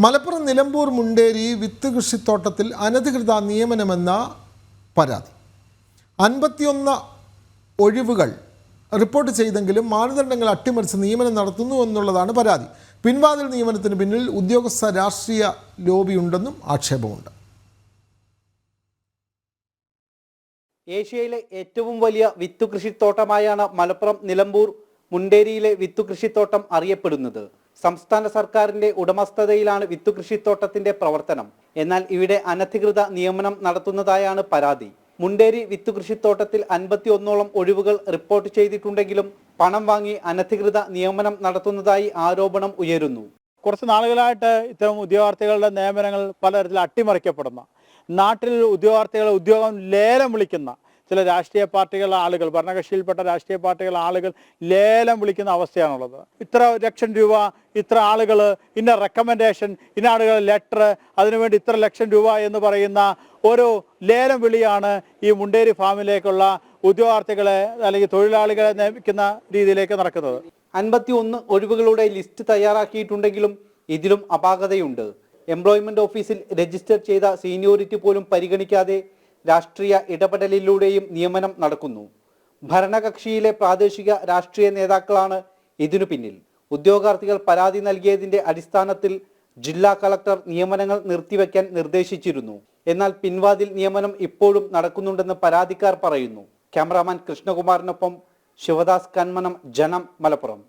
മലപ്പുറം നിലമ്പൂർ മുണ്ടേരി വിത്ത് കൃഷിത്തോട്ടത്തിൽ അനധികൃത നിയമനമെന്ന പരാതി. 51 ഒഴിവുകൾ റിപ്പോർട്ട് ചെയ്തെങ്കിലും മാനദണ്ഡങ്ങൾ അട്ടിമറിച്ച് നിയമനം നടത്തുന്നു എന്നുള്ളതാണ് പരാതി. പിൻവാതിൽ നിയമനത്തിന് പിന്നിൽ ഉദ്യോഗസ്ഥ രാഷ്ട്രീയ ലോബിയുണ്ടെന്നും ആക്ഷേപമുണ്ട്. ഏഷ്യയിലെ ഏറ്റവും വലിയ വിത്ത് കൃഷിത്തോട്ടമായാണ് മലപ്പുറം നിലമ്പൂർ മുണ്ടേരിയിലെ വിത്ത് കൃഷിത്തോട്ടം അറിയപ്പെടുന്നത്. സംസ്ഥാന സർക്കാരിന്റെ ഉടമസ്ഥതയിലാണ് വിത്ത് കൃഷിത്തോട്ടത്തിന്റെ പ്രവർത്തനം. എന്നാൽ ഇവിടെ അനധികൃത നിയമനം നടത്തുന്നതായാണ് പരാതി. മുണ്ടേരി വിത്ത് കൃഷിത്തോട്ടത്തിൽ 51ഓളം ഒഴിവുകൾ റിപ്പോർട്ട് ചെയ്തിട്ടുണ്ടെങ്കിലും പണം വാങ്ങി അനധികൃത നിയമനം നടത്തുന്നതായി ആരോപണം ഉയരുന്നു. കുറച്ച് നാളുകളായിട്ട് ഇത്തരം ഉദ്യോഗാർത്ഥികളുടെ നിയമനങ്ങൾ പലതരത്തിൽ അട്ടിമറിക്കപ്പെടുന്ന, നാട്ടിൽ ഉദ്യോഗാർത്ഥികളെ ഉദ്യോഗം ലേലം വിളിക്കുന്ന ചില രാഷ്ട്രീയ പാർട്ടികളുടെ ആളുകൾ, ഭരണകക്ഷിയിൽപ്പെട്ട രാഷ്ട്രീയ പാർട്ടികളുടെ ആളുകൾ ലേലം വിളിക്കുന്ന അവസ്ഥയാണുള്ളത്. ഇത്ര ലക്ഷം രൂപ, ഇത്ര ആളുകൾ, ഇന്ന റെക്കമെൻഡേഷൻ, ഇന്ന ആളുകൾ ലെറ്റർ, അതിനുവേണ്ടി ഇത്ര ലക്ഷം രൂപ എന്ന് പറയുന്ന ഒരു ലേലം വിളിയാണ് ഈ മുണ്ടേരി ഫാമിലേക്കുള്ള ഉദ്യോഗാർത്ഥികളെ അല്ലെങ്കിൽ തൊഴിലാളികളെ നിയമിക്കുന്ന രീതിയിലേക്ക് നടക്കുന്നത്. 51 ഒഴിവുകളുടെ ലിസ്റ്റ് തയ്യാറാക്കിയിട്ടുണ്ടെങ്കിലും ഇതിലും അപാകതയുണ്ട്. എംപ്ലോയ്മെന്റ് ഓഫീസിൽ രജിസ്റ്റർ ചെയ്ത സീനിയോറിറ്റി പോലും പരിഗണിക്കാതെ രാഷ്ട്രീയ ഇടപെടലിലൂടെയും നിയമനം നടക്കുന്നു. ഭരണകക്ഷിയിലെ പ്രാദേശിക രാഷ്ട്രീയ നേതാക്കളാണ് ഇതിനു പിന്നിൽ. ഉദ്യോഗാർത്ഥികൾ പരാതി നൽകിയതിന്റെ അടിസ്ഥാനത്തിൽ ജില്ലാ കളക്ടർ നിയമനങ്ങൾ നിർത്തിവെക്കാൻ നിർദ്ദേശിച്ചിരുന്നു. എന്നാൽ പിൻവാതിൽ നിയമനം ഇപ്പോഴും നടക്കുന്നുണ്ടെന്ന് പരാതിക്കാർ പറയുന്നു. ക്യാമറാമാൻ കൃഷ്ണകുമാറിനൊപ്പം ശിവദാസ് കന്മനം, ജനം, മലപ്പുറം.